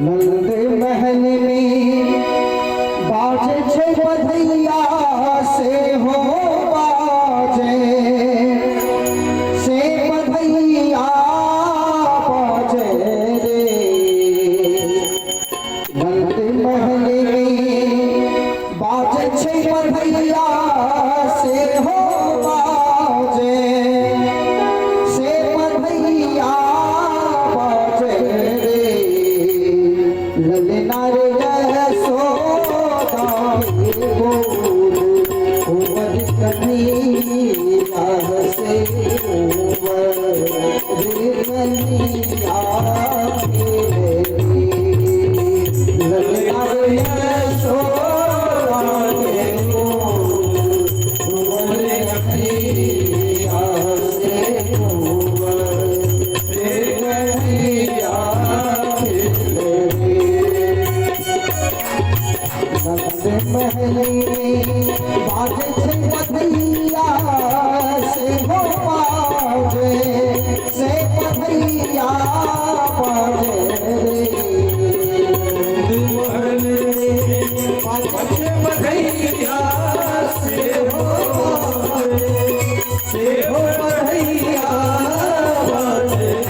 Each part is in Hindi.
नंद महल में बाजे छे बधैया से हो बाजे से बधैया बाजे रे। नंद महल में बाजे छे बधैया से हो बाजे से बधैया बाजे रे। ललना रे यशोदा बोल उमर कन्हैया से उमर रे कन्हैया ललना रे यशोदा बोल उमर कन्हैया से उमर रे कन्हैया महल बाजे छे बधैया से हो बाजे से बधैया बाजे रे। महल बाजे छे बधैया से हो बाजे से हो बधैया बाजे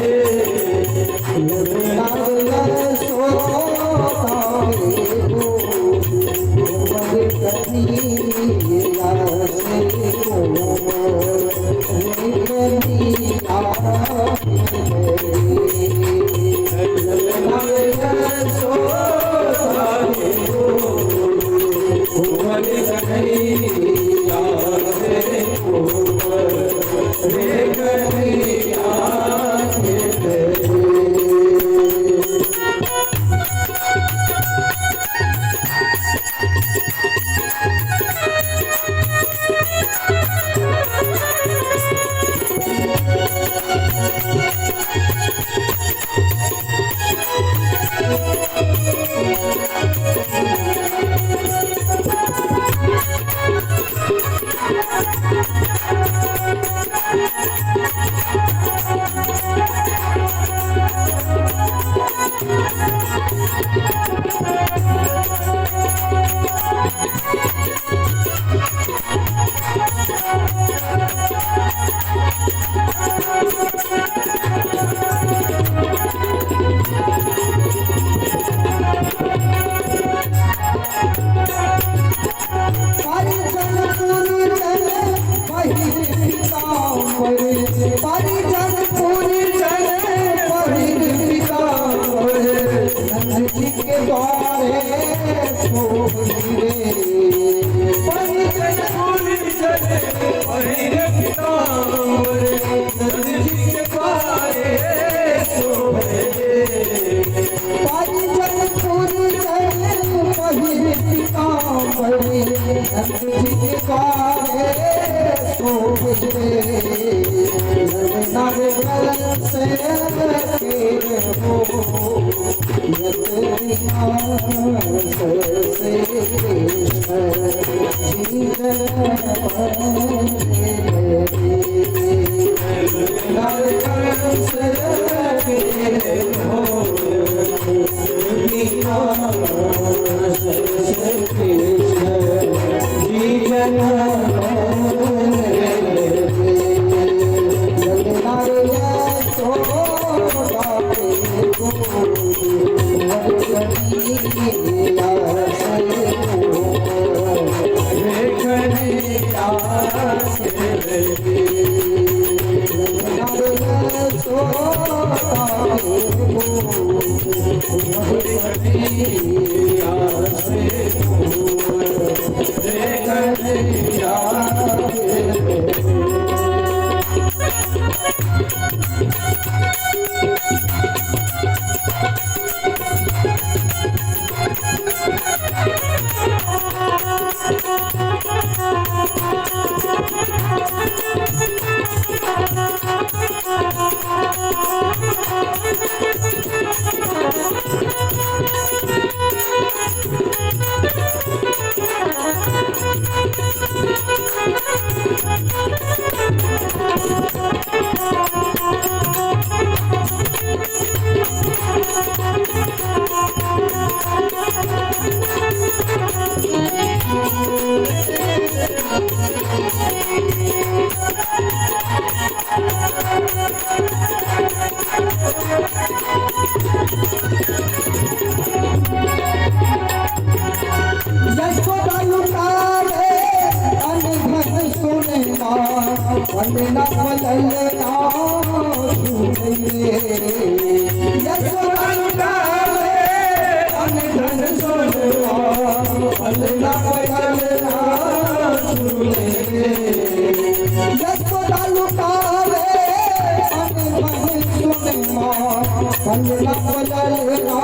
ललना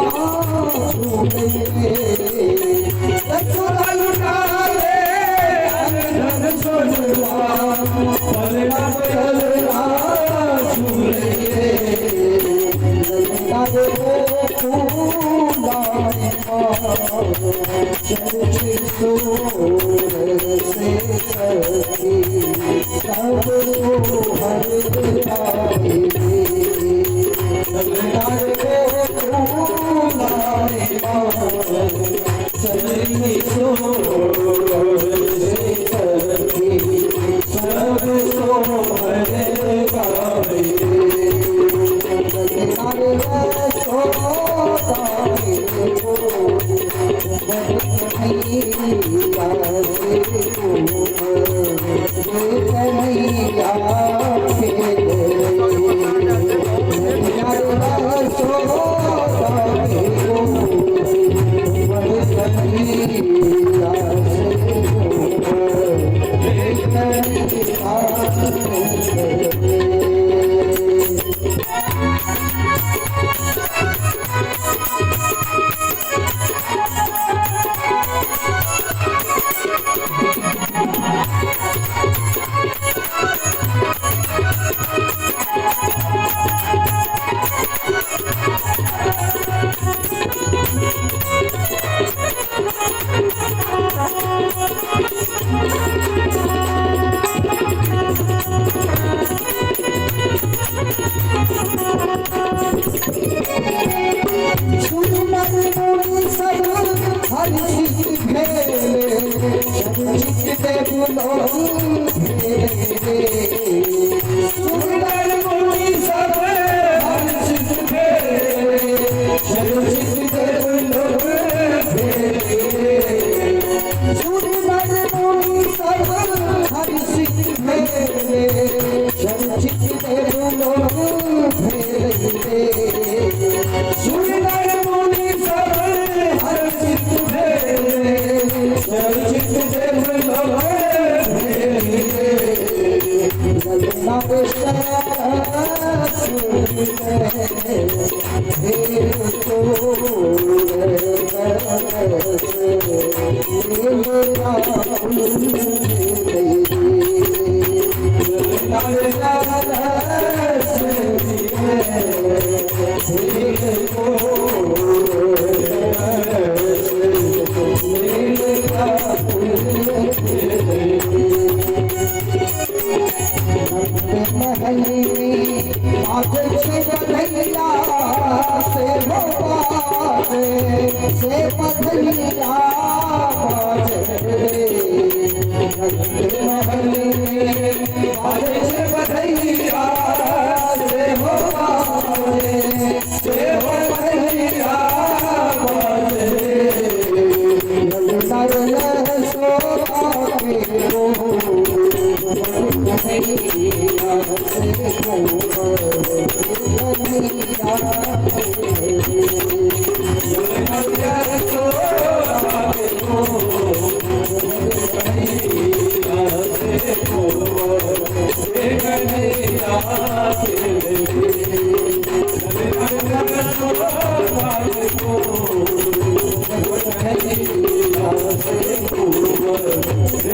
झूले यशोदा लुटाए धन सोनवा ललना ललना झूले ललना रे फूलाए चरची सूर से सखी सब हर आए ललना रे फूलाए चरची सूर से सखी सब हर आए ललना रे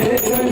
Hey,